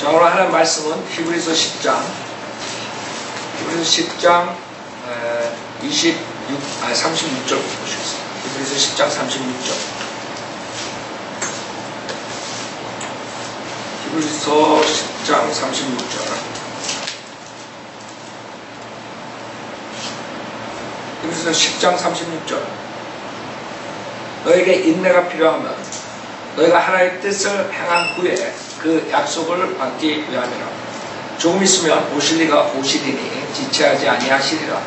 자, 오늘 하는 말씀은 히브리서 10장 36절부터 보시겠습니다. 히브리서 10장 36절. 히브리서 10장 36절. 히브리서 10장 36절. 너에게 인내가 필요하면 너희가 하나님의 뜻을 행한 후에 그 약속을 받기 위함이라. 조금 있으면 오시리니 지체하지 아니하시리라.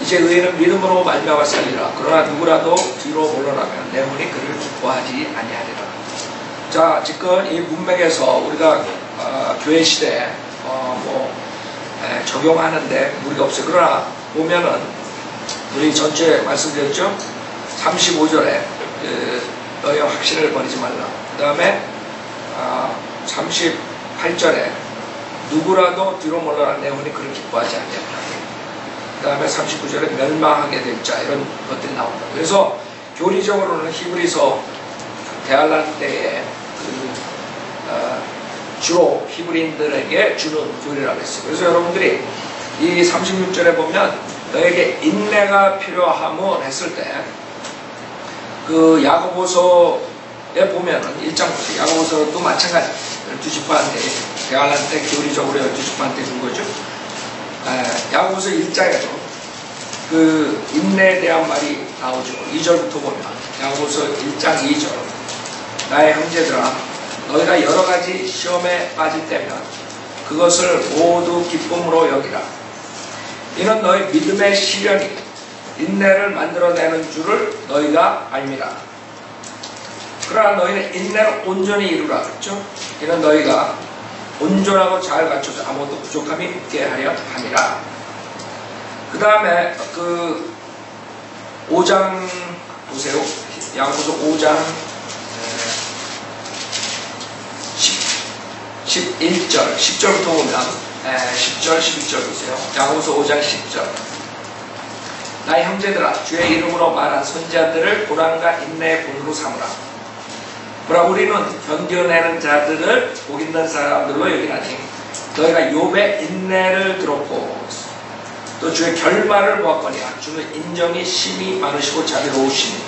이제 의인은 믿음으로 말미암아 살리라. 그러나 누구라도 뒤로 물러나면 내 혼이 그를 기뻐하지 아니하리라. 자, 지금 이 문맥에서 우리가 교회 시대에 적용하는데 무리가 없어요. 그러나 보면은 우리 전주에 말씀드렸죠. 35절에 너의 확신을 버리지 말라. 그 다음에 38절에 누구라도 뒤로 물러나 내 혼이 그를 기뻐하지 않겠다. 그 다음에 39절에 멸망하게 될 자, 이런 것들이 나옵니다. 그래서 교리적으로는 히브리서 대할란 때에 주로 히브리인들에게 주는 교리라고 했어요. 그래서 여러분들이 이 36절에 보면 너에게 인내가 필요함을 했을 때 그 야고보서에 보면은 1장 보세요. 야고보서도 마찬가지 12지파한테 대할란 때 교리적으로 12지파한테 준 거죠. 야고보서 1장에도 그 인내에 대한 말이 나오죠. 2절부터 보면 야고보서 1장 2절. 나의 형제들아, 너희가 여러 가지 시험에 빠질 때면 그것을 모두 기쁨으로 여기라. 이는 너희 믿음의 시련이 인내를 만들어내는 줄을 너희가 알미라. 그러나 너희는 인내로 온전히 이루라. 그렇죠? 이는 너희가 온전하고 잘 갖춰서 아무것도 부족함이 없게 하려 함이라. 그 다음에 그 5장 보세요. 야고보서 5장 11절 10절부터 보면 10절 11절 보세요. 야고보서 5장 10절. 나의 형제들아, 주의 이름으로 말한 선지자들을 고난과 인내의 본으로 삼으라. 그러나 우리는 견뎌내는 자들을 복 있는 사람들로 여기나니 너희가 욥의 인내를 들었고 또 주의 결말을 보았거니와 주는 인정이 심히 많으시고 자비로우시니.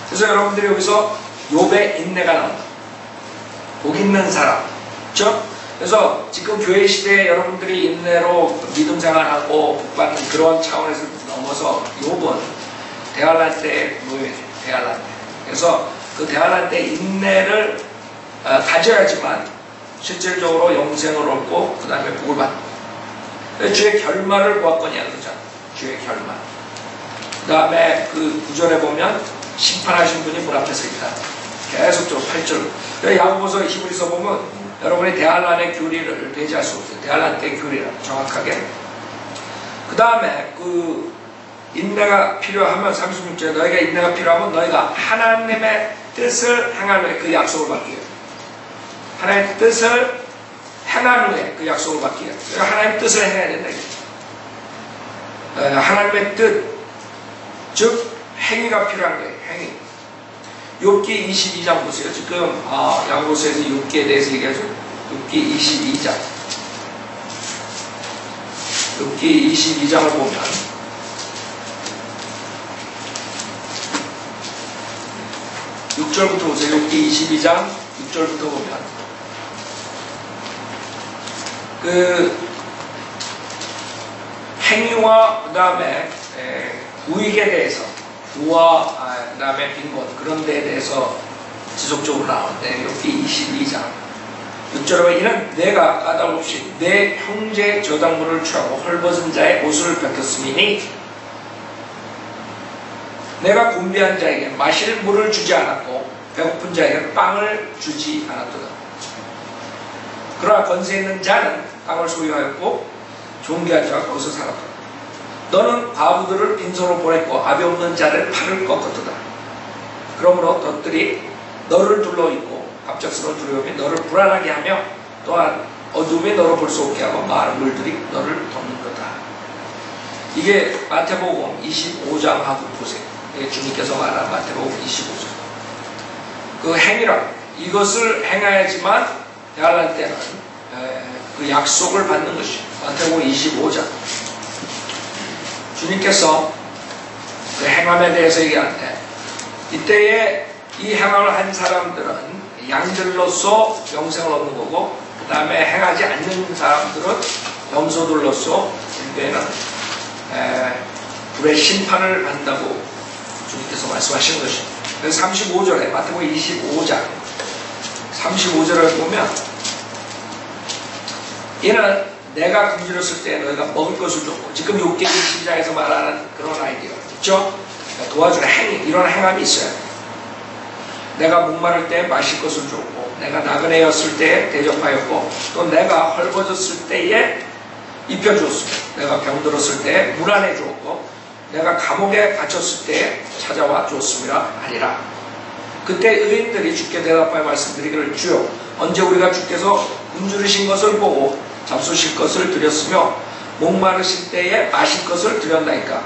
그래서 여러분들이 여기서 욥의 인내가 나온다. 복 있는 사람, 그렇죠? 그래서 지금 교회 시대에 여러분들이 인내로 믿음 생활하고 복받는 그런 차원에서 넘어서 욥은 대할란 때의 노예죠. 대할란 때. 그래서 그 대할란 때 인내를 가져야지만 실질적으로 영생을 얻고 그 다음에 복을 받고. 주의 결말을 보았거니와 그러잖아. 주의 결말. 그 다음에 그 구절에 보면 심판하신 분이 문 앞에 서 있다. 계속적으로 8절. 야고보서 히브리서 보면 여러분이 대할란의 교리를 배제할 수 없어요. 대할란 때 교리라 정확하게. 그 다음에 그 인내가 필요하면 36절에 너희가 인내가 필요하면 너희가 하나님의 뜻을 행한 후에 그 약속을 받기 위해. 하나님의 뜻을 행한 후에 그 약속을 받기 위해. 하나님의 뜻을 행해야 된다. 하나님의 뜻, 즉 행위가 필요한 거예요. 행위. 욥기 22장 보세요. 지금 야고보서에서 욥기에 대해서 얘기하죠. 욥기 22장. 욥기 22장을 보면 6절부터 보세요. 욥기 22장 6절부터 보면 그 행위와 그 다음에 우익에 대해서 부와 그 다음에 빈곤 그런 데에 대해서 지속적으로 나오는데 욥기 22장 6절에 이는 내가 까닭 없이 내 형제의 저당물을 취하고 헐벗은 자의 옷을 벗겼음이니 내가 곤비한 자에게 마실 물을 주지 않았고 배고픈 자에게 빵을 주지 않았도다. 그러나 권세 있는 자는 땅을 소유하였고 존귀한 자가 거기서 살았다. 너는 과부들을 빈손으로 보냈고 아비 없는 자를 팔을 꺾었도다. 그러므로 덫들이 너를 둘러있고 갑작스러운 두려움이 너를 불안하게 하며 또한 어둠이 너를 볼 수 없게 하고 마른 물들이 너를 덮는 거다. 이게 마태복음 25장하고 보세요. 주님께서 말한 마태복음 25장. 그 행위라 이것을 행해야지만 야할 때는 그 약속을 받는 것이 마태복음 25장. 주님께서 그 행함에 대해서 얘기하는데 이때에 이 행함을 한 사람들은 양들로서 영생을 얻는 거고 그 다음에 행하지 않는 사람들은 염소들로서 일대에는 불의 심판을 받는다고 주님께서 말씀하시는 것입니다. 그래서 35절에 마태복음 25장 35절을 보면 이는 내가 굶주렸을 때 너희가 먹을 것을 줬고 지금 욥기 22장에서 말하는 그런 아이디어 있죠? 도와주는 행위 이런 행함이 있어요. 내가 목마를 때 마실 것을 줬고 내가 나그네였을 때에 대접하였고 또 내가 헐벗었을 때에 입혀주었으며 내가 병들었을 때에 물 안에 주었고 내가 감옥에 갇혔을 때에 찾아와 주었음이라 하리라. 그때 의인들이 주께 대답하여 말씀드리기를 주여 언제 우리가 주께서 굶주리신 것을 보고 잡수실 것을 드렸으며 목마르실 때에 마실 것을 드렸나이까.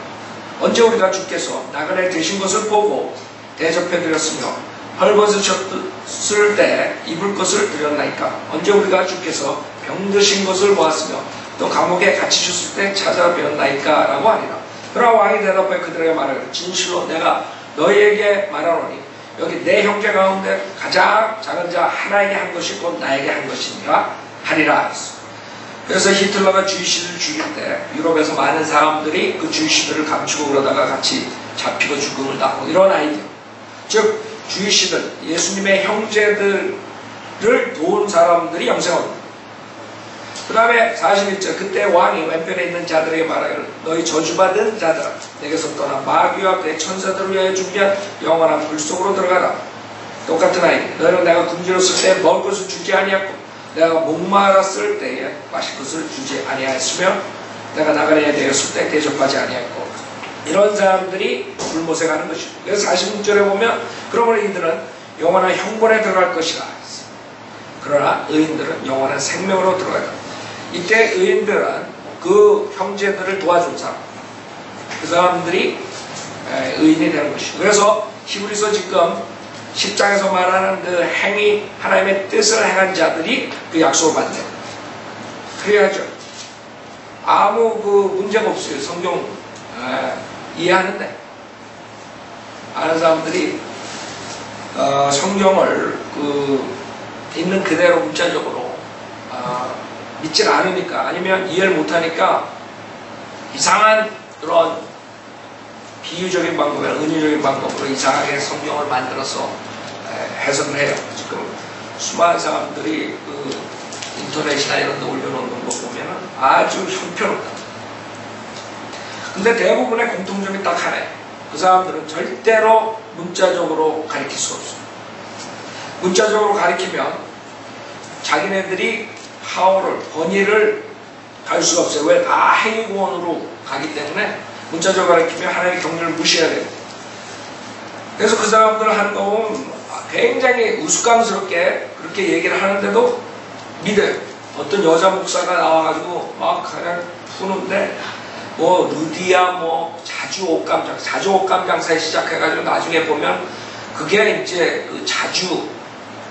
언제 우리가 주께서 나그네 되신 것을 보고 대접해 드렸으며 헐벗으셨을 때 입을 것을 드렸나이까. 언제 우리가 주께서 병드신 것을 보았으며 또 감옥에 갇히셨을 때 찾아뵈었나이까 라고 하리라. 그러나 왕이 대답하여 그들에게 말하기를 진실로 내가 너희에게 말하노니 여기 내 형제 가운데 가장 작은 자 하나에게 한 것이 곧 나에게 한 것이니라 하리라. 그래서 히틀러가 주이시를 죽일 때 유럽에서 많은 사람들이 그 주이시들을 감추고 그러다가 같이 잡히고 죽음을 당하고 이런 아이디어. 즉 주이시들 예수님의 형제들을 도운 사람들이 영생을 얻는다. 그 다음에 41절 그때 왕이 왼편에 있는 자들에게 말하기를 너희 저주받은 자들아 내게서 떠나 마귀와 그의 천사들을 위하여 준비한 영원한 불 속으로 들어가라. 똑같은 아이디. 너희는 내가 굶주렸을 때 먹을 것을 주지 아니했고 내가 목마랐을 때에 마실 것을 주지 아니하였으며 내가 나그네 되었을 때 대접하지 아니했고 이런 사람들이 불못에 가는 것이고 그래서 46절에 보면 그러므로 이들은 영원한 형벌에 들어갈 것이라. 그러나 의인들은 영원한 생명으로 들어가리라. 이때 의인들은 그 형제들을 도와준 사람 그 사람들이 의인이 되는 것이고 그래서 히브리서 지금 10장에서 말하는 그 행위 하나님의 뜻을 행한 자들이 그 약속을 받는 그래야죠. 아무 그 문제가 없어요. 성경 이해하는데 아는 사람들이 성경을 그 있는 그대로 문자적으로 믿질 않으니까 아니면 이해를 못하니까 이상한 그런 비유적인 방법이나 은유적인 방법으로 이상하게 성경을 만들어서 해석을 해요. 지금 수많은 사람들이 그 인터넷이나 이런 데 올려놓는 거 보면 아주 형편없다. 근데 대부분의 공통점이 딱 하나예요. 그 사람들은 절대로 문자적으로 가르칠 수 없어요. 문자적으로 가르치면 자기네들이 하어를 번의를 갈 수가 없어요. 왜? 다 행위구원으로 가기 때문에 문자적으로 가르치면 하나님의 경륜을 무시해야 돼요. 그래서 그 사람들을 하는 거 보면 굉장히 우스꽝스럽게 그렇게 얘기를 하는데도 믿어요. 어떤 여자 목사가 나와가지고 막 그냥 푸는데 뭐 루디아 뭐 자주 옷감 장사에 시작해가지고 나중에 보면 그게 이제 그 자주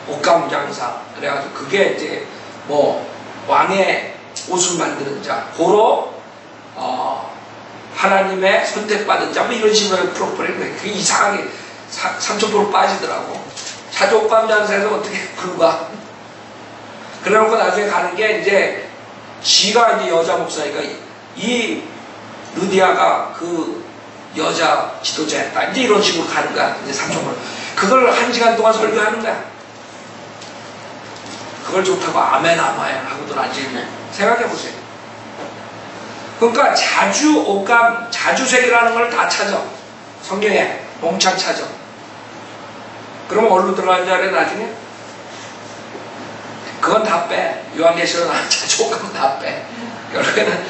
옷감 장사 그래가지고 그게 이제 뭐 왕의 옷을 만드는 자 고로 하나님의 선택받은 자 뭐 이런 식으로 프로포를 그게 이상하게 3,000% 빠지더라고. 자주 옷감 장사에서 어떻게 불과 그래놓고 나중에 가는 게 이제 지가 이제 여자 목사니까 이 루디아가 그 여자 지도자였다. 이제 이런 식으로 가는 거야. 이제 3,000%. 그걸 1시간 동안 설교하는 거야. 그걸 좋다고 아멘 아멘 하고도 앉아있네. 생각해보세요. 그러니까 자주 옷감, 자주색이라는 걸 다 찾아. 성경에 몽창 찾아. 그러면 어디로 들어가는 줄 알아요, 나중에? 그건 다 빼. 요한계시록 자주 옷감 다 빼. 결국에는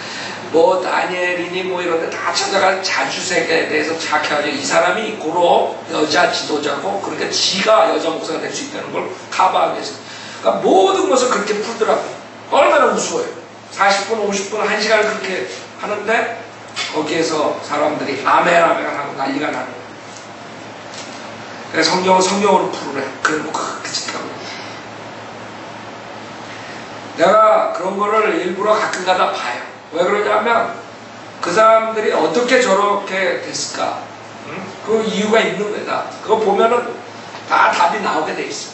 뭐 다니엘이니 뭐 이런 데 다 찾아가 자주색에 대해서 착해가지고 이 사람이 고로 여자 지도자고 그러니까 지가 여자 목사가 될 수 있다는 걸 커버하기 위해서 그러니까 모든 것을 그렇게 풀더라고요. 얼마나 우스워요. 40분, 50분, 1시간을 그렇게 하는데 거기에서 사람들이 아멘 하고 난리가 나는 거예요. 그래서 성경은 성경으로 풀으래. 그래 놓고 그렇게 짓더라고요. 내가 그런 거를 일부러 가끔가다 봐요. 왜 그러냐면 그 사람들이 어떻게 저렇게 됐을까? 그 이유가 있는 거다. 그거 보면은 다 답이 나오게 돼 있어.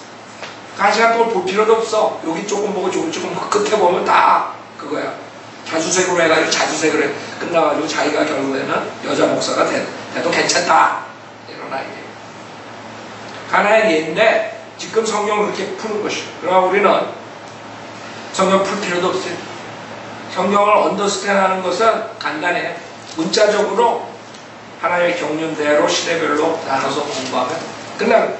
한 시간 동안 볼 필요도 없어. 여기 조금 보고 저기 조금 보고 끝에 보면 다 그거야. 자주색으로 해가지고 자주색으로 해. 끝나가지고 자기가 결국에는 여자 목사가 돼도 괜찮다. 이런 아이디어. 하나의 예인데 지금 성경을 그렇게 푸는 것이요. 그러나 우리는 성경 풀 필요도 없어요. 성경을 언더스탠하는 것은 간단해요. 문자적으로 하나님의 경륜대로 시대별로 나눠서 공부하면 끝나는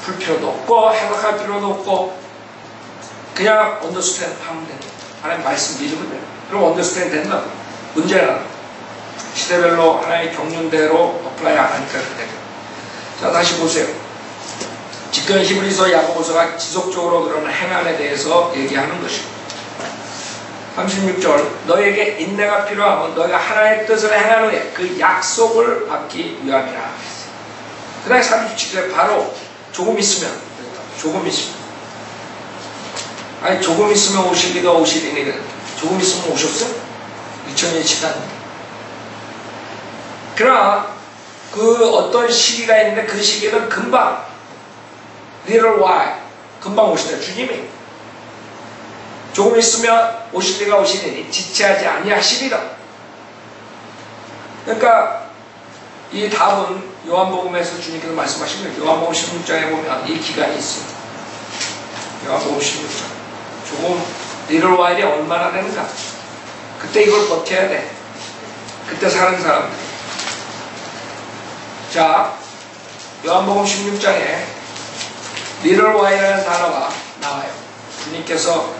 풀 필요도 없고 해석할 필요도 없고 그냥 언더스탠 하면 된다. 하나님 말씀 믿으면 돼요. 그럼 언더스탠 된다. 문제는 시대별로 하나님의 경륜대로 어플라이 안 하니까 그렇게 돼요. 자, 다시 보세요. 지금 히브리서 야고보서가 지속적으로 그런 행함에 대해서 얘기하는 것이고 36절 너에게 인내가 필요하면 너희가 하나님의 뜻을 행한 후에 그 약속을 받기 위함이라. 그 다음에 37절 바로 조금 있으면 아니 조금 있으면 오실 리가 오시리니 조금 있으면 오셨어? 2000년이 지났는데. 그러나 그 어떤 시기가 있는데 그 시기는 금방 little while 금방 오시다. 주님이 조금 있으면 오실 리가 오시리니 지체하지 아니하시리라. 그러니까 이 답은 요한복음에서 주님께서 말씀하신 거예요. 요한복음 16장에 보면 이 기간이 있어요. 요한복음 16장 조금 little while이 얼마나 되는가. 그때 이걸 버텨야 돼. 그때 사는 사람들. 자, 요한복음 16장에 little while이라는 단어가 나와요. 주님께서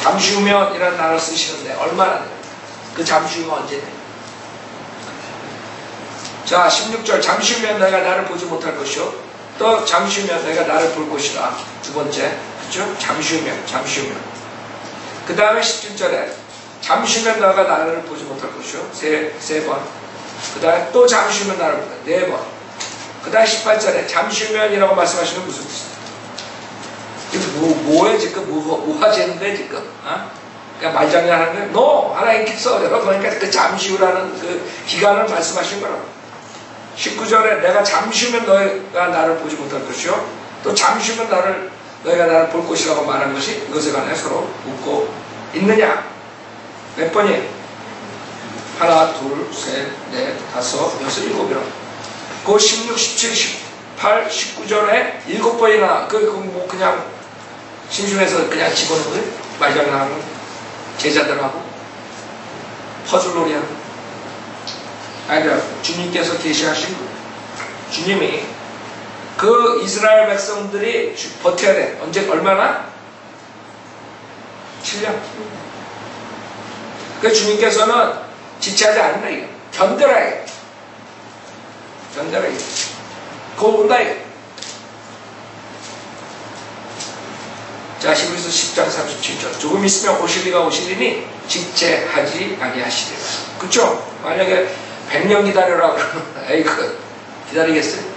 잠시 후면 이라는 단어를 쓰시는데 얼마나 돼요? 그 잠시 후면 언제 돼요? 자, 16절 잠시 후면 너희가 나를 보지 못할 것이요 또 잠시 후면 너희가 나를 볼 것이라. 두 번째, 그렇죠? 잠시 후면 그 다음에 17절에 잠시 후면 너희가 나를 보지 못할 것이요 세 번. 그 다음에 또 잠시 후면 나를 보다 네 번. 그 다음에 18절에 잠시 후면이라고 말씀하시면 무슨 뜻이에요? 뭐에 지금 뭐가 되는데 지금? 어? 그러니까 말장난하는 거예요? No! 하나님께서 그러니까 그 잠시 후라는 그 기간을 말씀하신 거라고. 19절에 내가 잠시 후면 너희가 나를 보지 못할 것이요 또 잠시 후면 너희가 나를 볼 것이라고 말한 것이 이것에 관해 서로 묻고 있느냐? 몇 번이에요? 하나, 둘, 셋, 넷, 다섯, 여섯, 일곱이라. 그 16, 17, 18, 19절에 7번이나 뭐 그냥 심심해서 그냥 집어넣은 거예요. 말장난하는 제자들하고 퍼즐놀이하는. 아니라 주님께서 계시하신 거예요. 주님이 그 이스라엘 백성들이 버텨야 돼. 언제 얼마나? 7년. 그 주님께서는 지체하지 않는다 이거. 견뎌라 이거. 견뎌라 이거. 그거 온다 이거. 자, 히브리서 10장 37절 조금 있으면 오실 리가 오시리니 지체하지 아니하시리라. 그쵸? 만약에 100년 기다려라 그러면 에이그 기다리겠어요?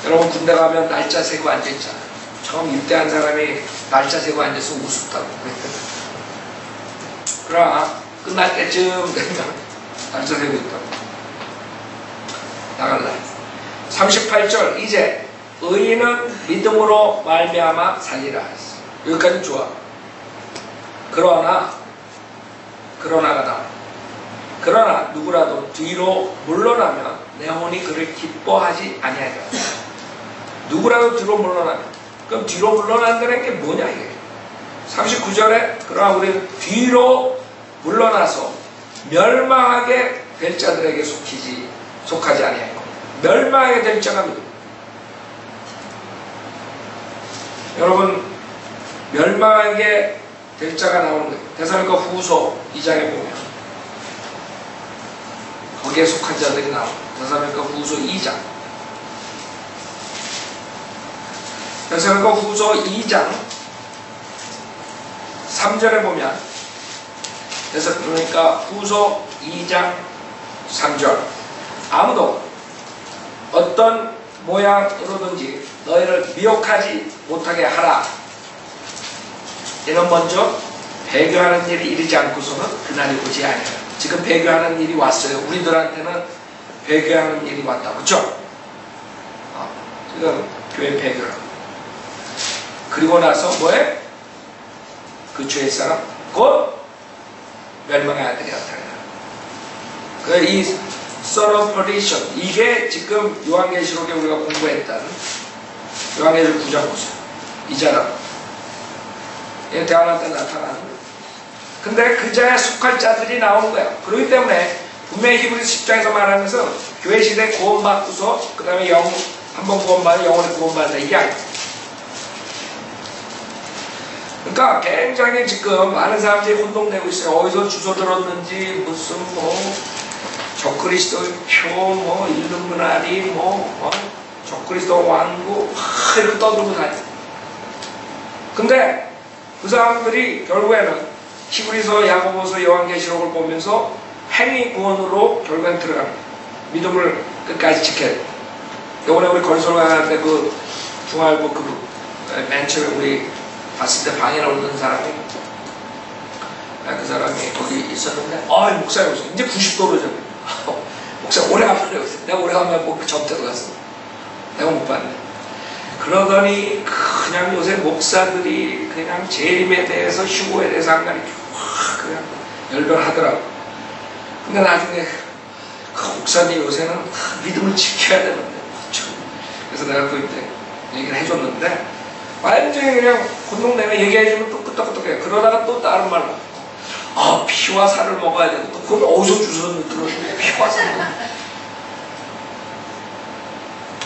여러분 군대 가면 날짜 세고 앉아있잖아. 처음 입대한 사람이 날짜 세고 앉아서 우습다고. 그러나 끝날 때쯤 되면 날짜 세고 있다고. 나갈라. 38절 이제 의인은 믿음으로 말미암아 살리라 했어. 여기까지 좋아. 그러나 누구라도 뒤로 물러나면 내 혼이 그를 기뻐하지 아니하리라. 누구라도 뒤로 물러나면. 그럼 뒤로 물러난다는 게 뭐냐 이게. 39절에 그러나 우리는 뒤로 물러나서 멸망하게 될 자들에게 속하지 아니하고 멸망하게 될 자가 누구? 여러분 멸망하게 될 자가 나오는 거예요. 데살로니가 후서 2장에 보면 거기에 속한 자들이 나옵니다. 데살로니가 후서 2장. 데살로니가 후서 2장 3절에 보면 데살로니가 후서 2장 3절 아무도 어떤 모양으로든지 너희를 미혹하지 못하게 하라. 이는 먼저 배교하는 일이 이르지 않고서는 그날이 오지 아니하라. 지금 배교하는 일이 왔어요. 우리들한테는 배교하는 일이 왔다. 그렇죠? 지금 교회 배교를. 그리고 나서 뭐해? 그 죄의 사람 곧 멸망의 아들이 나타나요. 이 Son of Perdition, 이게 지금 요한계시록에 우리가 공부했던 요한계시록 9장 보세요. 이 자랑 이게 대환란 때 나타나는 거예요. 근데 그 자에 속할 자들이 나오는 거야. 그렇기 때문에 분명히 히브리서 10장에서 말하면서 교회 시대에 구원받고서 그 다음에 한번 구원받아 영원히 구원받는다, 이게 아니에요. 그러니까 굉장히 지금 많은 사람들이 혼동되고 있어요. 어디서 주소 들었는지 무슨 적그리스도의 표 일루미나리 적그리스도 왕국 이렇게 떠들고 다녀. 근데 그 사람들이 결국에는 히브리서, 야고보서, 요한계시록을 보면서 행위 구원으로 결국엔 들어갑니다. 믿음을 끝까지 지켜야 돼. 이번에 우리 건설가 할 때 그 중앙일보 맨 처음에 우리 봤을 때 방에 오는 사람이 그 사람이 거기 있었는데 목사님 오세요. 이제 90도로 좀 목사 오래간만에 오세요. 내가 오래간만에 접대로 갔어. 내가 못 봤네. 그러더니 그냥 요새 목사들이 그냥 재림에 대해서 휴고에 대해서 안 가리키고 그냥 열변하더라고. 근데 나중에 그 목사님 요새는 믿음을 지켜야 되는데 그래서 내가 또 이제 얘기를 해줬는데 완전히 그냥 혼동내면 얘기해주면 또 끄떡끄떡해. 그러다가 또 다른 말로 피와 살을 먹어야 되는데 그건 어디서 주워서 들었는데 피와 살을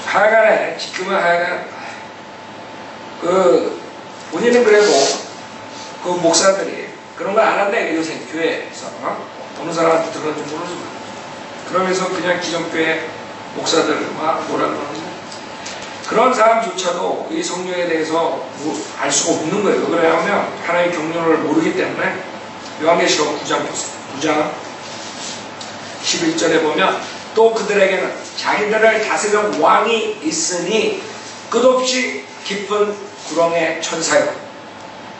하여간에 지금은 하여간 본인은 그래도 그 목사들이 그런 걸 알았네. 요새 교회에서 어느 사람한테 들었는지 모르지만 그러면서 그냥 기존교회 목사들 뭐라 그러는지 그런 사람조차도 이 성령에 대해서 알 수가 없는 거예요. 왜냐하면 하나님의 경륜을 모르기 때문에. 요한계시록 9장 보세요. 9장 11절에 보면 또 그들에게는 자기들을 다스리는 왕이 있으니 끝없이 깊은 구렁의 천사요.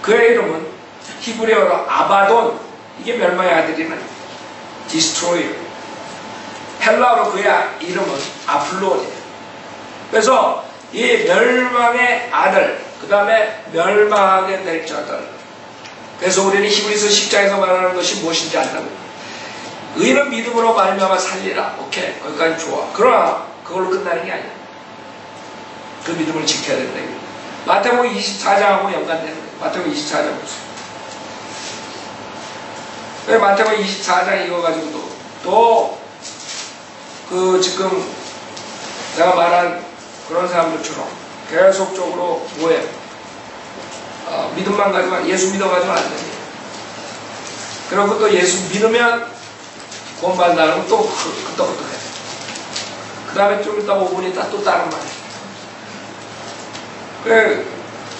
그의 이름은 히브리어로 아바돈, 이게 멸망의 아들이면 디스트로이어. 헬라어로 그의 이름은 아플론이에요. 그래서 이 멸망의 아들, 그 다음에 멸망하게 될 자들. 그래서 우리는 히브리서 10장에서 말하는 것이 무엇인지 안다고. 의는 믿음으로 말미암아 살리라. 오케이, 거기까지 좋아. 그러나 그걸로 끝나는 게 아니야. 그 믿음을 지켜야 된다. 마태복음 24장하고 연관되는 거예요. 마태복음 24장 보세요. 왜 마태복음 24장 이거 가지고도 또 지금 내가 말한 그런 사람들처럼 계속적으로 뭐해? 믿음만 가지고 예수 믿어가지고는 안 됩니다. 그리고 또 예수 믿으면 구원받는다는 또 끄떡끄떡해. 그 다음에 좀 이따 5분 있다 또 다른 말이에요. 그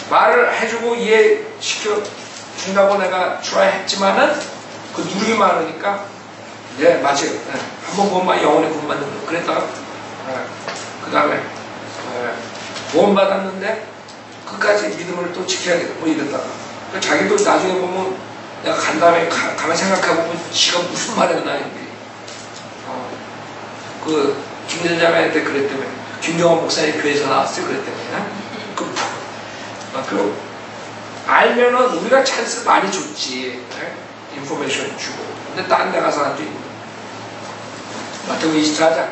말을 해주고 이해시켜 준다고 내가 트라이했지만은 그 누르기 많으니까 네 맞아요. 네. 한번 구원받으면 영원히 구원받는 거. 그랬다가 그 다음에 구원받았는데 끝까지 믿음을 또 지켜야겠다. 이랬다가 자기도 나중에 보면 내가 간 다음에 가만히 생각해보면 지가 무슨 말 했나 그 김대자매한테 그랬다며. 김경원 목사님 교회에서 나왔어요. 그랬다며. 그 알면은 우리가 찬스 많이 줬지. 인포메이션 주고. 근데 딴 데 가서 안 돼. 마태복음 24장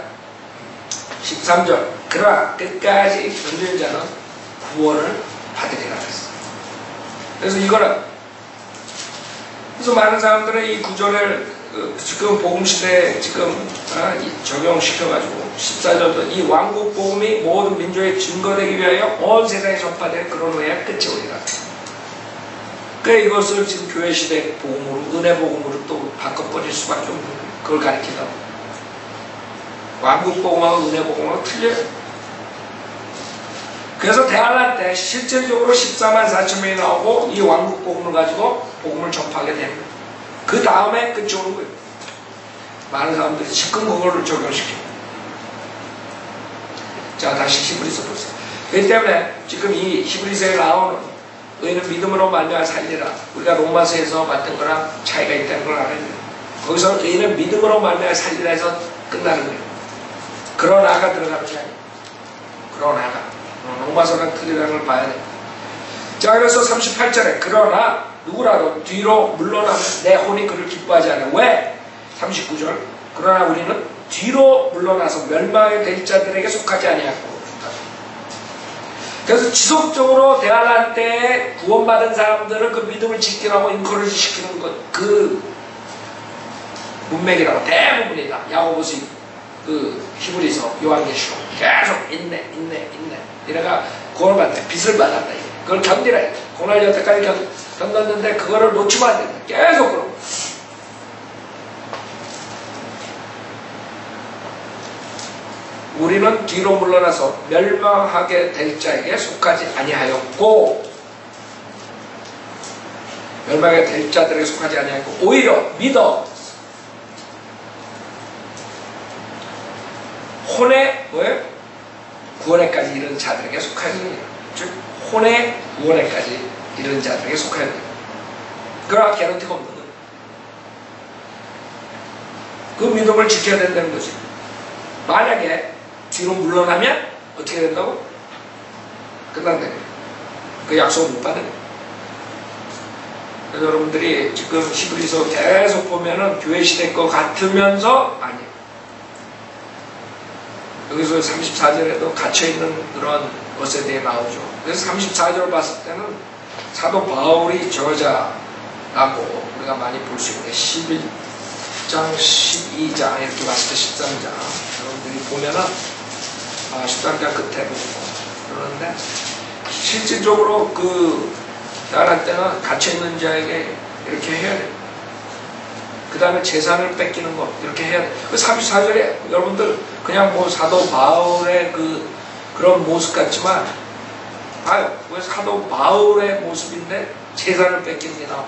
13절. 그러나 끝까지 견디는 자는 구원을 받으리라 그랬어. 그래서 그래서 많은 사람들은 이 구절을 지금 복음시대에 지금 적용시켜가지고 14절도 이 왕국 복음이 모든 민족에 증거되기 위하여 온 세상에 전파될 그런 후에야 끝이 오리라. 그러니까 이것을 지금 교회시대 복음으로 은혜 복음으로 또 바꿔버릴 수밖에 없는 거예요. 그걸 가리키다. 왕국 복음하고 은혜 복음하고 틀려요. 그래서 대환란 때 실질적으로 14만 4천 명이 나오고 이 왕국 복음을 가지고 복음을 접하게 됩니다. 그 다음에 끝이 오는 거예요. 많은 사람들이 지금 그거를 적용시킵니다. 자, 다시 히브리서 보세요. 그렇기 때문에 지금 이 히브리서에 나오는 너희는 믿음으로 말미암아 살리라. 우리가 로마서에서 봤던 거랑 차이가 있다는 걸 알아야 돼요. 거기서 너희는 믿음으로 말미암아 살리라 해서 끝나는 거예요. 그러나가 들어가는 게 아니에요. 그러나가. 로마서랑 틀리다는 걸 봐야 돼요. 자, 그래서 38절에 그러나 누구라도 뒤로 물러나면 내 혼이 그를 기뻐하지 않아. 왜? 39절 그러나 우리는 뒤로 물러나서 멸망에 될 자들에게 속하지 아니하고. 그래서 지속적으로 대환란 때에 구원받은 사람들은 그 믿음을 지키라고 인커리지 시키는 것, 그 문맥이라고 대부분이다. 야고보서, 그 히브리서, 요한계시록 계속 인내 이래가 구원을 받았다. 빚을 받았다. 그걸 견디라. 고난 여태까지 견뎠는데 그거를 놓치면 안 된다. 계속 그러고. 우리는 뒤로 물러나서 멸망하게 될 자에게 속하지 아니하였고, 멸망하게 될 자들에게 속하지 아니하였고, 오히려 믿어 혼의 구원에까지 이른 자들에게 속하느니라. 즉 혼의 구원에까지 이른 자들에게 속하느니라. 그러나 개런티가 없는 거예요. 그 믿음을 지켜야 된다는 거지. 만약에 뒤로 물러나면 어떻게 된다고? 끝난다는 거예요. 그 약속을 못 받는 거예요. 그래서 여러분들이 지금 히브리서 계속 보면은 교회 시대 거 같으면서 아니에요. 여기서 34절에도 갇혀있는 그런 것에 대해 나오죠. 그래서 34절을 봤을 때는 사도 바울이 저자라고 우리가 많이 볼 수 있는데 11장, 12장 이렇게 봤을 때 13장 여러분들이 보면은 13장 끝에 보고 그러는데 실질적으로 그 나갈 때는 갇혀있는 자에게 이렇게 해야 돼요. 그 다음에 재산을 뺏기는 것 이렇게 해야 돼. 그 34절에 여러분들 그냥 뭐 사도 바울의 그런 모습 같지만 아유 왜 사도 바울의 모습인데 재산을 뺏깁니다.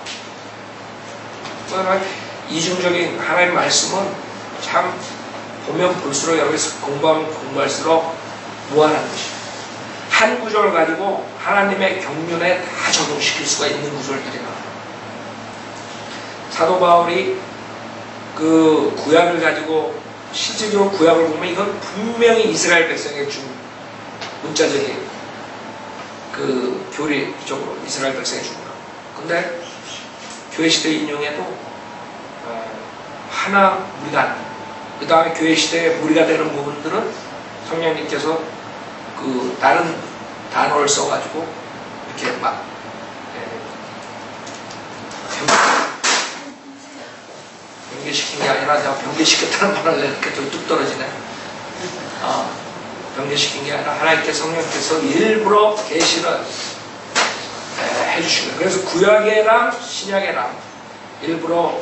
이중적인 하나님의 말씀은 참 보면 볼수록 여러분이 공부하면 공부할수록 무한한 것이에요. 한 구절을 가지고 하나님의 경륜에 다 적용시킬 수가 있는 구절들이 나와요. 사도 바울이 그 구약을 가지고 실질적으로 구약을 보면 이건 분명히 이스라엘 백성에게 준 문자적인 그 교리적으로 이스라엘 백성에게 준 거야. 근데 교회 시대 인용에도 하나 무리가 그 다음에 교회 시대에 무리가 되는 부분들은 성령님께서 그 다른 단어를 써가지고 이렇게 막 변개시킨 게 아니라 내가 변개시켰다는 말을 이렇게 뚝 떨어지네. 변개시킨 게 아니라 하나님께 성령께서 일부러 계시를 해주시는 거예요. 그래서 구약이랑 신약이랑 일부러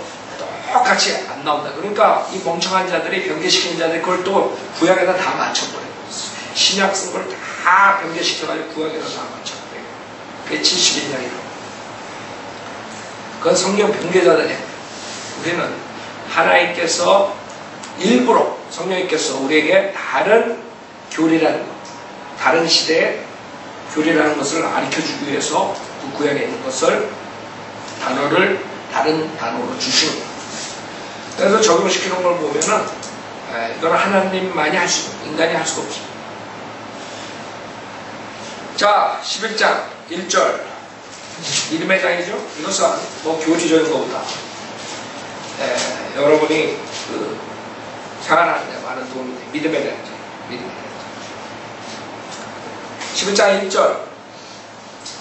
똑같이 안 나온다. 그러니까 이 멍청한 자들이 변개시킨 자들이 그걸 또 구약에다 다 맞춰버려요. 신약 쓴 걸 다 변개시켜가지고 구약에다 다 맞춰버려요. 그게 71년이라고. 그건 성경 변개자들이에요. 우리는 하나님께서 일부러 성령님께서 우리에게 다른 교리라는 것, 다른 시대의 교리라는 것을 가르쳐주기 위해서 그 구약에 있는 것을 다른 단어로 주시는 거예요. 그래서 적용시키는 걸 보면은 이건 하나님만이 할 수, 인간이 할 수가 없습니다. 자, 11장 1절 믿음의 장이죠. 이것은 뭐 교리적인 것보다 여러분이 그 생활하는 데 많은 도움이 돼요. 믿음에 대한 장, 믿음에 대한 장. 11장 1절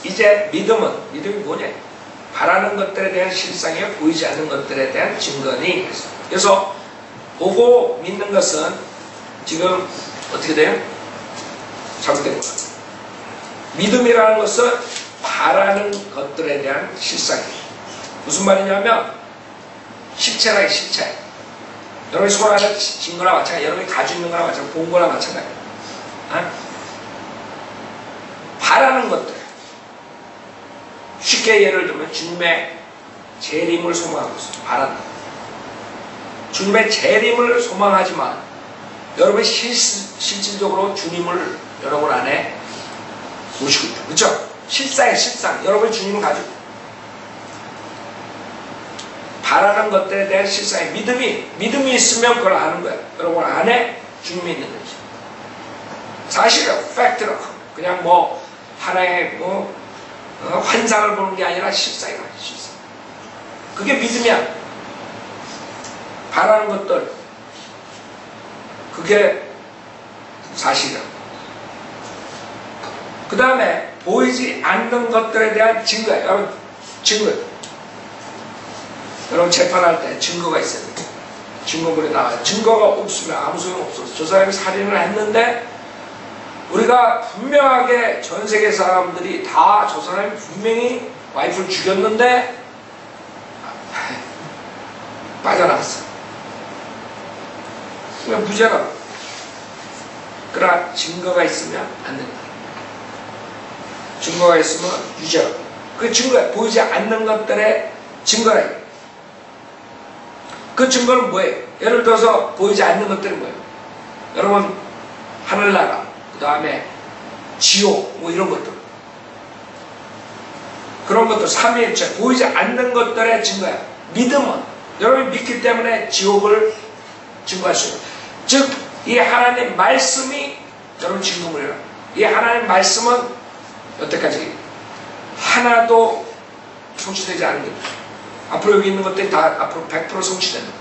이제 믿음이 뭐냐? 바라는 것들에 대한 실상이요 보이지 않는 것들에 대한 증거니. 그래서 보고 믿는 것은 지금 어떻게 돼요? 잘못된 거예요. 믿음이라는 것은 바라는 것들에 대한 실상이에요. 무슨 말이냐면 실체라 실체. 여러분이 손 안에 쥔 거나 마찬가지, 여러분이 가지고 있는 거나 마찬가지, 본 거나 마찬가지예요. 바라는 것들. 쉽게 예를 들면 주님의 재림을 소망하고 있어요. 바란다. 주님의 재림을 소망하지만 여러분 실질적으로 주님을 여러분 안에 모시고 있다. 그렇죠? 실상 여러분 주님을 가지고 바라는 것들에 대한 실상의 믿음이 있으면 그걸 아는 거야. 여러분 안에 주님이 있는 거지. 사실은 팩트로 그냥 뭐 하나의 환상을 보는 게 아니라 실상이야. 실상. 그게 믿음이야. 바라는 것들 그게 사실이야. 그 다음에 보이지 않는 것들에 대한 증거예요. 여러분 증거. 여러분 재판할 때 증거가 있어야 돼요. 증거물이 나와요. 증거가 없으면 아무 소용 없어. 저 사람이 살인을 했는데 우리가 분명하게 전 세계 사람들이 다 저 사람이 분명히 와이프를 죽였는데 빠져나갔어. 그냥 무죄라고. 그러나 증거가 있으면 안 된다. 증거가 있으면 유죄라고. 그 증거야. 보이지 않는 것들의 증거라. 그 증거는 뭐예요? 예를 들어서 보이지 않는 것들은 뭐예요? 여러분 하늘나라, 그 다음에 지옥 뭐 이런 것들, 그런 것들 삼위일체 보이지 않는 것들의 증거야. 믿음은 여러분이 믿기 때문에 지옥을 증거할 수 있어요. 즉 이 하나님 말씀이 여러분 증거물이라. 이 하나님 말씀은 여태까지 하나도 성취되지 않는 거예요. 앞으로 여기 있는 것들이 다 앞으로 100% 성취된다.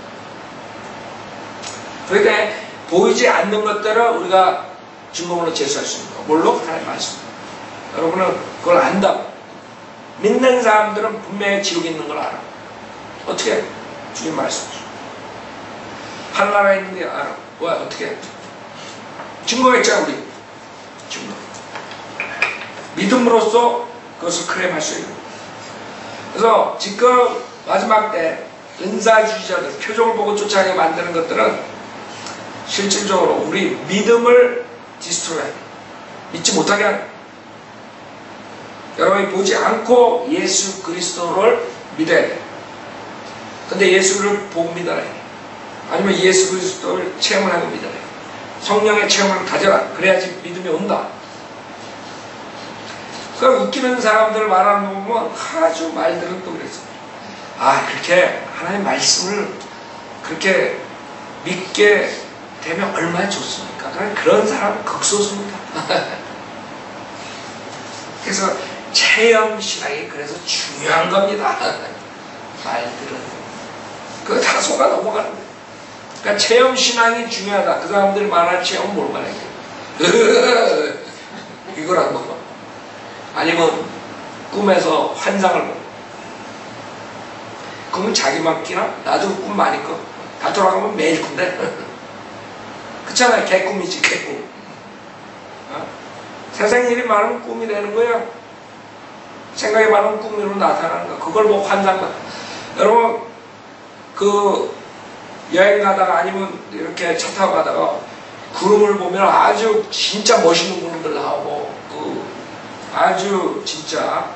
그러니까 보이지 않는 것들을 우리가 증거물로 제시할 수 있는 거. 뭘로? 하나님 말씀. 여러분은 그걸 안다. 믿는 사람들은 분명히 지옥에 있는 걸 알아. 어떻게? 주님 말씀. 하늘나라에 있는 게 알아. 뭐야? 어떻게? 증거가 있잖아 우리. 증거. 믿음으로써 그것을 클레임할 수 있는. 그래서 지금 마지막 때 은사주의자들 표적을 보고 쫓아가게 만드는 것들은 실질적으로 우리 믿음을 디스트로이, 믿지 못하게 하는. 여러분이 보지 않고 예수 그리스도를 믿어야 돼. 근데 예수를 보고 믿어라. 아니면 예수 그리스도를 체험을 하고 믿어라. 성령의 체험을 가져라. 그래야지 믿음이 온다. 그러니까 웃기는 사람들 말하는 거 보면 아주 말들은 또 그랬어. 아, 그렇게 하나님의 말씀을 그렇게 믿게 되면 얼마나 좋습니까? 그런 사람은 극소수입니다. 그래서 체험신앙이 그래서 중요한 겁니다. 말들은 그거 다 속아 넘어가는 거예요. 그러니까 체험신앙이 중요하다. 그 사람들이 말하는 체험은 뭘 말하는 거예요? 이거라는 거. 아니면 꿈에서 환상을 보고. 그러면 자기만 끼나? 나도 꿈 많이 꿔. 다 돌아가면 매일 꾼대. 그렇잖아요. 개꿈이지, 개꿈. 어? 세상 일이 많으면 꿈이 되는 거야. 생각이 많으면 꿈으로 나타나는 거야. 그걸 뭐 환상과. 여러분, 그 여행 가다가 아니면 이렇게 차 타고 가다가 구름을 보면 아주 진짜 멋있는 구름들 나오고, 아주 진짜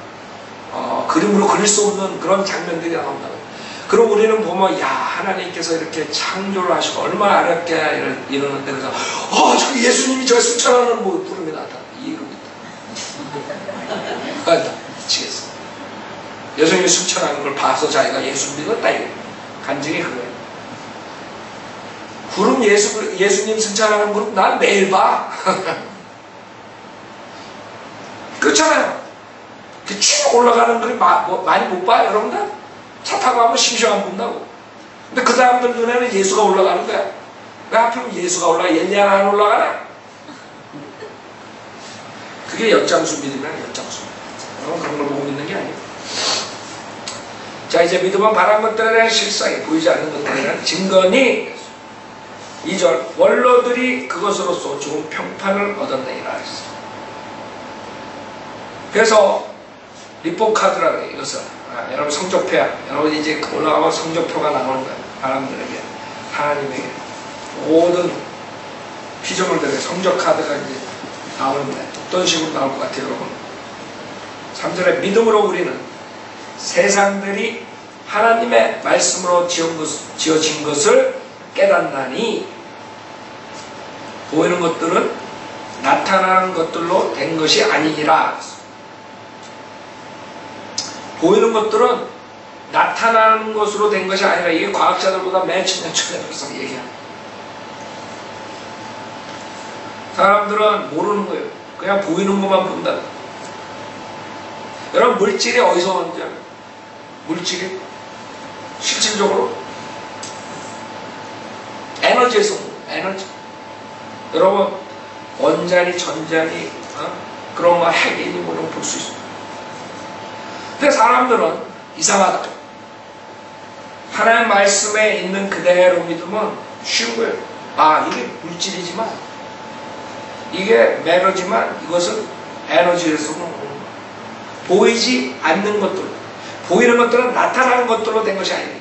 그림으로 그릴 수 없는 그런 장면들이 나온다고요. 그럼 우리는 보면 야, 하나님께서 이렇게 창조를 하시고 얼마나 아름답게 이러는데, 그래서 저기 예수님이 저기 수천하는 뭐 구름이 나타나. 이겁니다. 미치겠어. 예수님이 수천하는 걸 봐서 자기가 예수 믿었다 이거. 간증이 그거예요. 구름 예수님 승천하는 구름 난 매일 봐. 그렇잖아요. 쭉 올라가는 걸 많이 못 봐요, 여러분들? 차 타고 가면 심시간 안 본다고. 근데 그 사람들 눈에는 예수가 올라가는 거야. 왜 하필 예수가 올라가? 엘리야는 안 올라가나? 그게 엿장수 믿음이란 엿장수. 여러분 그런 걸 보고 믿는 게 아니에요. 자, 이제 믿음은 바란 것들에 대한 실상이, 보이지 않는 것들에 대한 증거니 2절 원로들이 그것으로서 좋은 평판을 얻었느니라 했어. 그래서 리포카드라고 해요. 이것은 여러분 성적표야. 여러분 이제 올라가면 성적표가 나오는 거예요. 사람들에게, 하나님에게 모든 피조물들에게 성적카드가 이제 나오는데 어떤 식으로 나올 것 같아요, 여러분? 3절에 믿음으로 우리는 세상들이 하나님의 말씀으로 지어진 것을 깨닫나니 보이는 것들은 나타나는 것들로 된 것이 아니니라. 보이는 것들은 나타나는 것으로 된 것이 아니라, 이게 과학자들보다 몇천 년 전에 벌써 얘기합니다. 사람들은 모르는 거예요. 그냥 보이는 것만 본다. 여러분, 물질이 어디서 오는지 알아요? 물질이 실질적으로 에너지에서 오는 거예요. 에너지. 여러분, 원자니 전자니 그런 거 핵이니 뭐 이런 거 볼 수 있어요. 근데 사람들은 이상하다. 하나님 말씀에 있는 그대로 믿으면 쉬운 거예요. 아, 이게 물질이지만, 이게 매너지만, 이것은 에너지에서 오는 거예요. 보이지 않는 것들, 보이는 것들은 나타나는 것들로 된 것이 아니에요.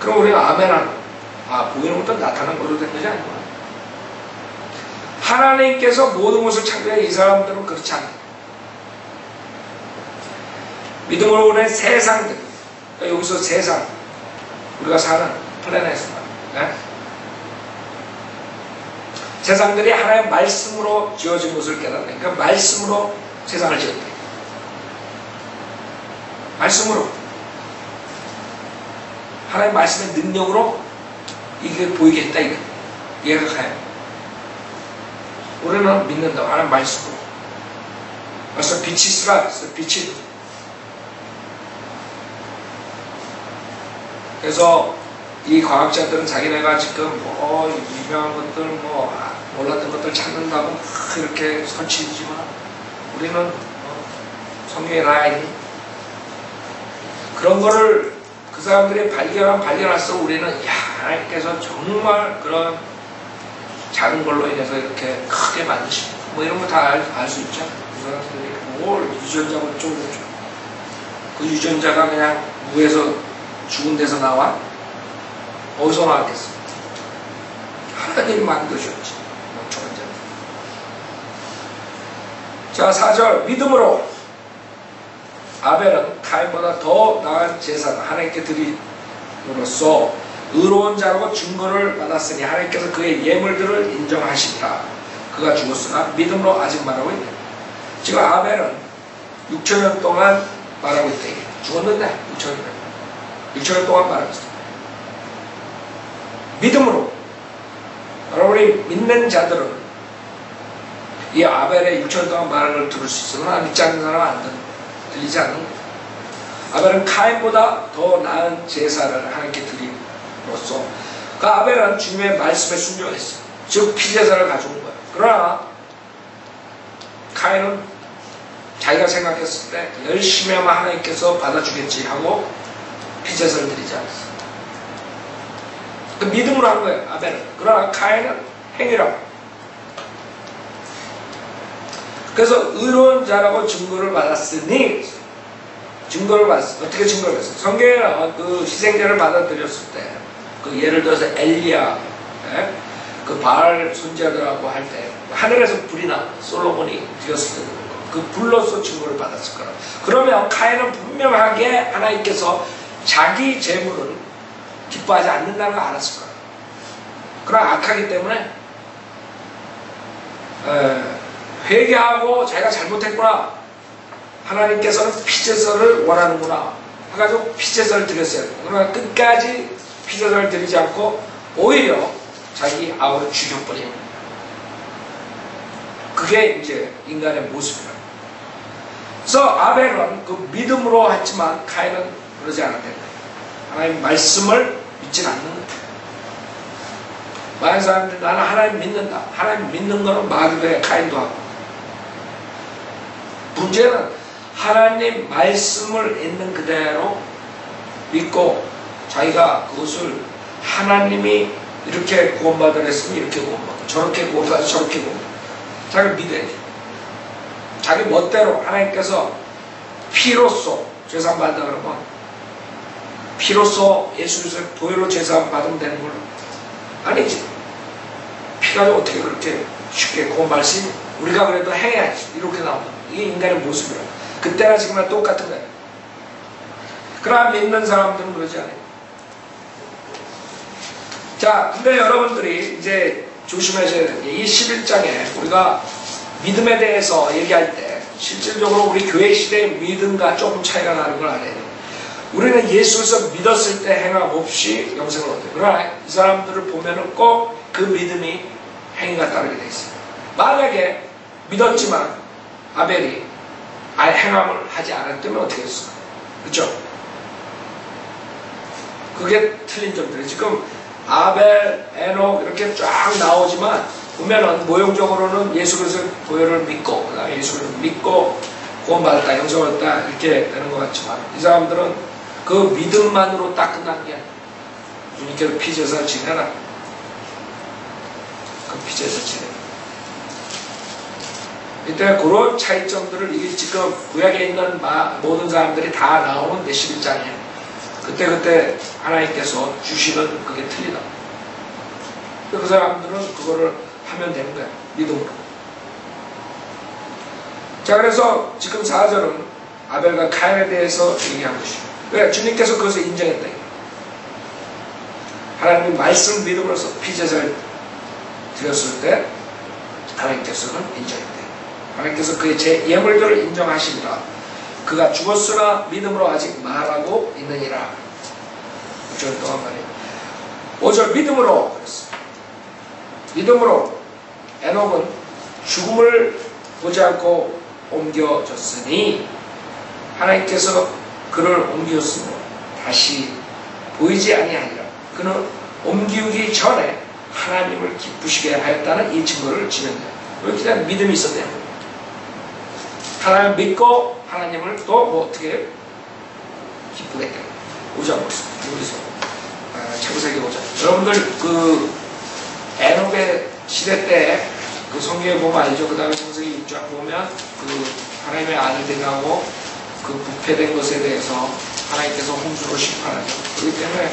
그럼 우리가 아멘하는 거예요. 아, 보이는 것들은 나타나는 것으로 된 것이 아니구나. 하나님께서 모든 것을 창조해. 이 사람들은 그렇지 않아요. 믿음으로 보는 세상들, 여기서 세상, 우리가 사는 플래닛에서 네? 세상들이 하나님의 말씀으로 지어진 것을 깨닫네. 그러니까 말씀으로 세상을 지었대. 말씀으로. 하나님의 말씀의 능력으로 이게 보이게 했다, 이거. 이해가 가요. 우리는 믿는다. 하나님 말씀으로. 그래서 빛이 있으라. 빛이. 그래서 이 과학자들은 자기네가 지금 뭐 유명한 것들, 뭐 몰랐던 것들 찾는다고 이렇게 설치지만, 우리는 성경에 나와 있는 그런 거를 그 사람들이 발견할수록 우리는, 야, 하나님께서 정말 그런 작은 걸로 인해서 이렇게 크게 만드십니다. 뭐 이런 거 다 알 수 있죠. 그 사람들이 뭘 유전자가 어쩌고저쩌고. 그 유전자가 그냥 무에서 죽은 데서 나와? 어디서 나왔겠어? 하나님이 만드셨지. 자, 4절. 믿음으로 아벨은 카인보다 더 나은 제사를 하나님께 드림으로써 의로운 자라고 증거를 받았으니 하나님께서 그의 예물들을 인정하시니라. 그가 죽었으나 믿음으로 아직 말하고 있다. 지금 아벨은 6천년 동안 말하고 있다. 죽었는데 6천년 동안 말하고 있다. 믿음으로. 여러분이 믿는 자들은 이 아벨의 6천 동안 말하는 걸 들을 수 있으나 믿지 않는 사람은 안 들리지 않는 거예요. 아벨은 카인보다 더 나은 제사를 하나님께 드림으로써, 그 아벨은 주님의 말씀에 순종했어요. 즉 피제사를 가져온 거예요. 그러나 카인은 자기가 생각했을 때 열심히 하면 하나님께서 받아주겠지 하고 피제사를 드리지 않았어요. 그 믿음으로 한 거예요, 아벨은. 그러나 카인은 행위라고. 그래서 의로운 자라고 증거를 받았으니, 증거를 받았어요. 어떻게 증거를 받았어요? 성경에는 그 희생자를 받아들였을 때, 그 예를 들어서 엘리야, 그 바알 선지자들하고 할 때 하늘에서 불이 나, 솔로몬이 드렸을 때 그 불로서 증거를 받았을 거라. 그러면 카인은 분명하게 하나님께서 자기 재물은 기뻐하지 않는다는 걸 알았을 거야. 그러나 악하기 때문에 회개하고 자기가 잘못했구나, 하나님께서는 피제사를 원하는구나 해가지고 피제사를 드렸어요. 그러나 끝까지 피제사를 드리지 않고 오히려 자기 아우를 죽여버려요. 그게 이제 인간의 모습이라. 그래서 아벨은 그 믿음으로 했지만 카인은 그러지 않았다. 하나님 말씀을 믿지 않는 거예요. 많은 사람들이 나는 하나님 믿는다. 하나님 믿는 거는 말도 해. 카인도 하고. 문제는 하나님 말씀을 있는 그대로 믿고 자기가 그것을 하나님이 이렇게 구원받으라 했으면 이렇게 구원받고, 저렇게 구원받으라 저렇게 구원받고, 자기를 믿어야지. 자기 멋대로 하나님께서 피로써 죄산 받는다 그러면 피로써 예수 그리스도의 보혈로 죄산 받으면 되는 걸로? 아니지. 피가 어떻게 그렇게 쉽게 구원받을 수 있니? 우리가 그래도 행해야지. 이렇게 나온다. 이게 인간의 모습이라. 그때나 지금이나 똑같은 거예요. 그러나 믿는 사람들은 그러지 않아요. 자, 근데 여러분들이 이제 조심하셔야 되는 게 이 11장에 우리가 믿음에 대해서 얘기할 때 실질적으로 우리 교회 시대의 믿음과 조금 차이가 나는 걸 알아야 돼요. 우리는 예수를 믿었을 때 행함 없이 영생을 얻어요. 그러나 이 사람들을 보면은 꼭 그 믿음이 행위가 따르게 돼 있어요. 만약에 믿었지만 아벨이 행함을 하지 않았다면 어떻게 했을까요? 그렇죠? 그게 틀린 점들이에요. 지금 아벨, 에녹 이렇게 쫙 나오지만 보면은 모형적으로는 예수 그리스도의 보혈을 믿고 그다음에 예수를 믿고 구원받았다, 영생받았다 이렇게 되는 것 같지만 이 사람들은 그 믿음만으로 딱 끝난 게 아니에요. 주님께서 피제사를 지내라. 그 피제사 지내라. 이때 그런 차이점들을 이게 지금 구약에 있는 모든 사람들이 다 나오는 데 11장이에요. 그때 하나님께서 주시는 그게 틀리다. 그 사람들은 그거를 하면 되는 거야. 믿음으로. 자, 그래서 지금 4절은 아벨과 카인에 대해서 얘기한 것이죠. 왜? 주님께서 그것을 인정했다. 하나님이 말씀 믿음으로써 피제사를 드렸을 때 하나님께서는 인정했다. 하나님께서 그의 제 예물들을 인정하시니라. 그가 죽었으나 믿음으로 아직 말하고 있느니라. 6절 동안 말이에요. 5절 믿음으로 그랬어요. 믿음으로 에녹은 죽음을 보지 않고 옮겨졌으니 하나님께서 그를 옮기셨으므로 다시 보이지 아니하니라. 그는 옮기기 전에 하나님을 기쁘시게 하였다는 이 증거를 지면 돼요. 그렇기 때문에 믿음이 있었대요. 하나님을 믿고 하나님을 또 뭐 어떻게 기쁘게 했대요. 5장 보겠습니다. 여기서 창세기 5장. 여러분들 그 에녹의 시대 때 그 성경에 보면 알죠. 그 다음에 창세기 6장 보면 그 하나님의 아들들이 나오고 그 부패된 것에 대해서 하나님께서 홍수로 심판하죠. 그렇기 때문에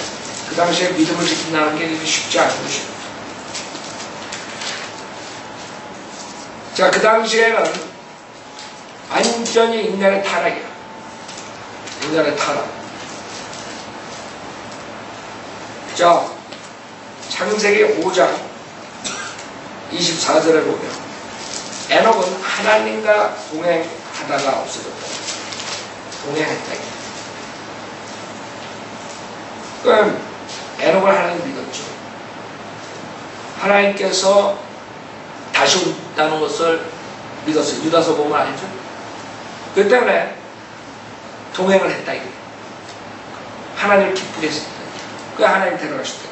그 당시에 믿음을 지킨다는 게 쉽지 않은 것입니다. 자, 그 당시에는 완전히 인간의 타락이야. 인간의 타락. 자, 창세기 5장 24절에 보면 에녹은 하나님과 동행하다가 없어졌다. 동행했다. 그럼 에녹을 하나님 믿었죠. 하나님께서 다시 온다는 것을 믿었어요. 유다서 보면 알죠? 그 때문에 동행을 했다. 이게. 하나님을 기쁘게 했다. 그 하나님 데려가셨다.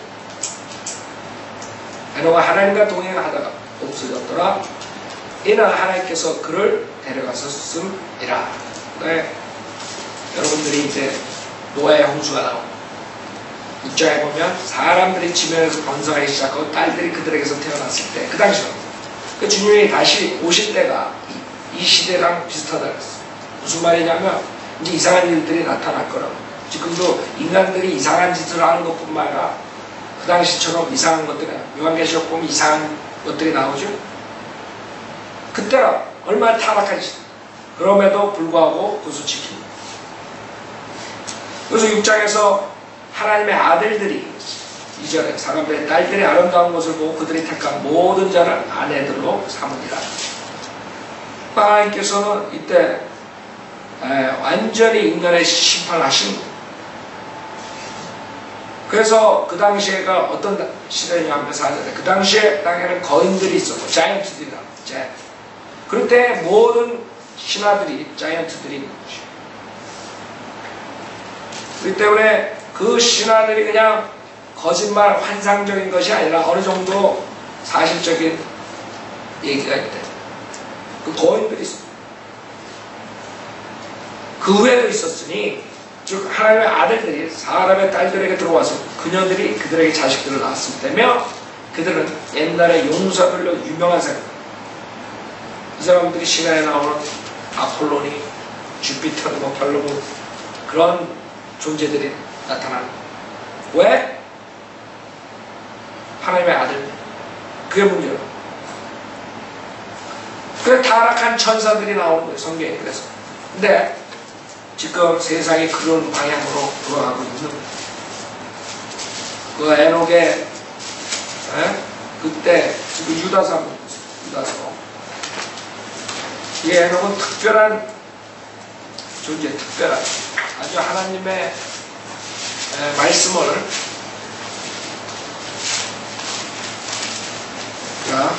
에녹은 하나님과 동행하다가 없어졌더라. 이는 하나님께서 그를 데려가셨음이라. 네. 여러분들이 이제 노아의 홍수가 나오고 6장에 보면 사람들이 지면에서 번성하기 시작하고 딸들이 그들에게서 태어났을 때 그 당시로 그 주님이 다시 오실 때가 이 시대랑 비슷하다 그랬어요. 무슨 말이냐면 이제 이상한 일들이 나타날 거라고. 지금도 인간들이 이상한 짓을 하는 것뿐만 아니라 그 당시처럼 이상한 것들이 요한계시록 보면 이상한 것들이 나오죠. 그때가 얼마나 타락한 시대. 그럼에도 불구하고 그것을 지킵니다. 그래서 6장에서 하나님의 아들들이 이전에 사람들의 딸들이 아름다운 것을 보고 그들이 택한 모든 자를 아내들로 삼으니라. 하나님께서는 이때 완전히 인간의 심판하신 거예요. 그래서 그 당시에가 어떤 시대냐면 그 당시에 땅에는 거인들이 있었고 자이언트들이 나왔죠. 그럴 때 모든 신하들이 자이언트들이 있는 것이에요. 그렇기 때문에 그 신하들이 그냥 거짓말 환상적인 것이 아니라 어느 정도 사실적인 얘기가 있대. 그 거인들이 있었고 그 외에도 있었으니 즉 하나님의 아들들이 사람의 딸들에게 들어와서 그녀들이 그들에게 자식들을 낳았을 때며 그들은 옛날에 용사들로 유명한 사람. 이 사람들이 신화에 나오는 아폴로니, 주피터, 별로 그런 존재들이 나타나는 거예요. 왜? 하나님의 아들. 그게 문제예요. 그래 타락한 천사들이 나오는 거예요. 성경에. 그래서. 근데 지금 세상이 그런 방향으로 돌아가고 있는 거예요. 그 에녹의 그때 지금 유다서 한번 보세요. 유다서. 이 에녹은 특별한 존재, 특별한 아주 하나님의 말씀을 자,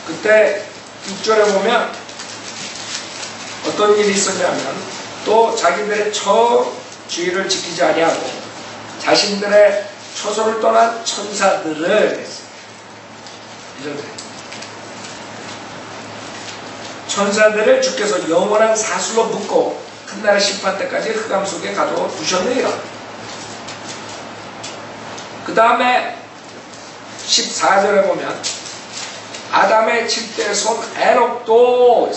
그때 6절에 보면 어떤 일이 있었냐면 또 자기들의 처주의를 지키지 아니하고 자신들의 처소를 떠난 천사들을 천사들을 주께서 영원한 사슬로 묶고 훗날 심판 때까지 흑암 속에 가두어 두셨느니라. 그 다음에 14절에 보면 아담의 7대 손 에녹도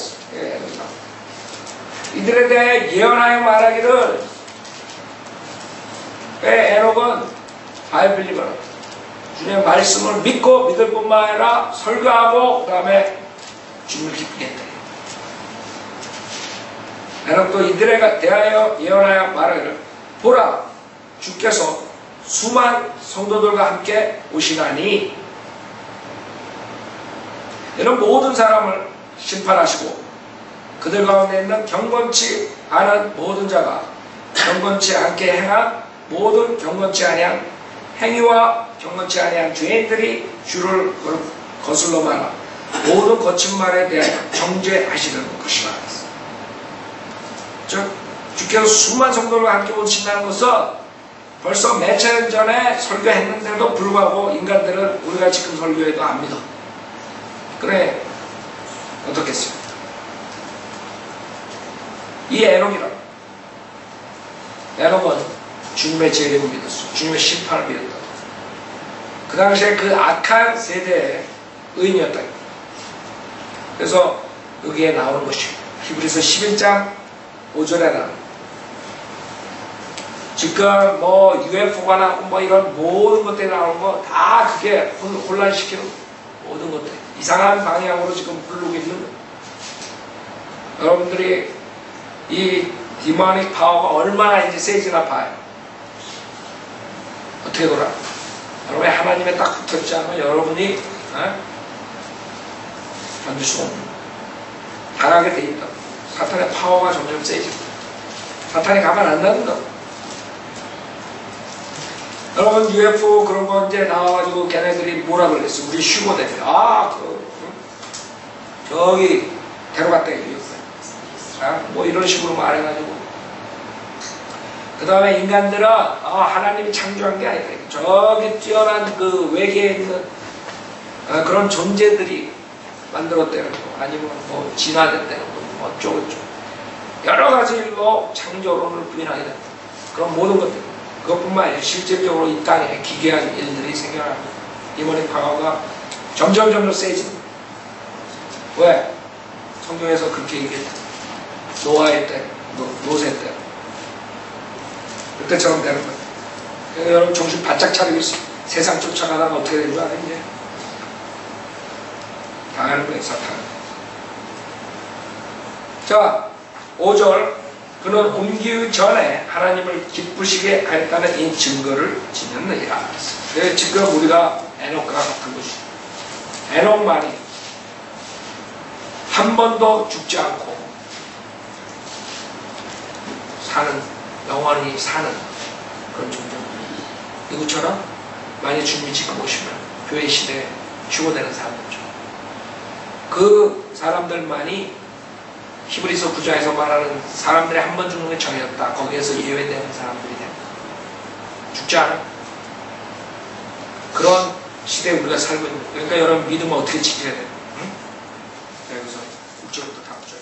이들에 대해 예언하여 말하기를 에녹은 바이블리버라 주님의 말씀을 믿고 믿을 뿐만 아니라 설교하고 그 다음에 주님을 기쁘게 했다. 에녹도 이들에 대하여 예언하여 말하기를 보라 주께서 수만 성도들과 함께 오시나니 이런 모든 사람을 심판하시고 그들 가운데 있는 경건치 않은 모든 자가 경건치 않게 행한 모든 경건치 아니한 행위와 경건치 아니한 죄인들이 주를 거슬러 말하 모든 거친 말에 대하여 정죄하시는 것이라. 즉 주께서 수만 성도들과 함께 오신다는 것은 벌써 몇 천 년 전에 설교했는데도 불구하고 인간들은 우리가 지금 설교해도 안 믿어. 그래 어떻겠어요? 이 에녹이라 에녹은 주님의 재림을 믿었어. 주님의 심판을 믿었다. 그 당시에 그 악한 세대의 의인이었다. 그래서 여기에 나오는 것이 히브리서 11장 5절에는 지금 뭐 UFO가 나오고 뭐 이런 모든 것들이 나오는 거 다 그게 혼란시키는 모든 것들 이상한 방향으로 지금 흐르고 있는 여러분들이 이 디모닉 파워가 얼마나 이제 세지나 봐요. 어떻게 돌아? 여러분이 하나님에 딱 붙어있지 않으면 여러분이 만들 수가 없는 당하게 돼 있다. 사탄의 파워가 점점 세지고 사탄이 가만 안 놔둔다. 여러분 UFO 그런 거 이제 나와가지고 걔네들이 뭐라 그랬어? 우리 슈거대 저기 데려갔다 뭐 이런 식으로 말해가지고 그 다음에 인간들은 하나님이 창조한 게 아니다. 저기 뛰어난 그 외계에 있는 그런 존재들이 만들었다는 거 아니면 뭐 진화됐다는 거 뭐 어쩌고저쩌고 여러 가지 일로 창조론을 부인하게 된다. 그런 모든 것들 그것뿐만 아니라 실질적으로 이 땅에 기괴한 일들이 생겨납니다. 디모닉 파워가 점점 세지는 왜? 성경에서 그렇게 얘기했다. 노아의 때, 노세 때 그때처럼 되는 거예요. 그러니까 여러분 정신 바짝 차리고 있어. 세상 쫓아가다가 어떻게 되는 거 아니야? 이제 당하는 거예요, 사탄. 자, 5절 그는 옮기기 전에 하나님을 기쁘시게 하였다는 이 증거를 지녔느니라. 지금 우리가 에녹과 같은 것이죠. 에녹만이 한 번도 죽지 않고 영원히 사는 그런 존재입니다. 누구처럼? 만약 주님이 지금 오시면 교회 시대에 휴거되는 사람들이죠. 그 사람들만이 히브리서 9장에서 말하는 사람들이 한 번 죽는 게 정해졌다. 거기에서 예외되는 사람들이 됩니다. 죽지 않아. 그런 시대에 우리가 살고 있는 거예요. 그러니까 여러분 믿음을 어떻게 지켜야 돼요? 응? 여기서 6절부터 다음 절.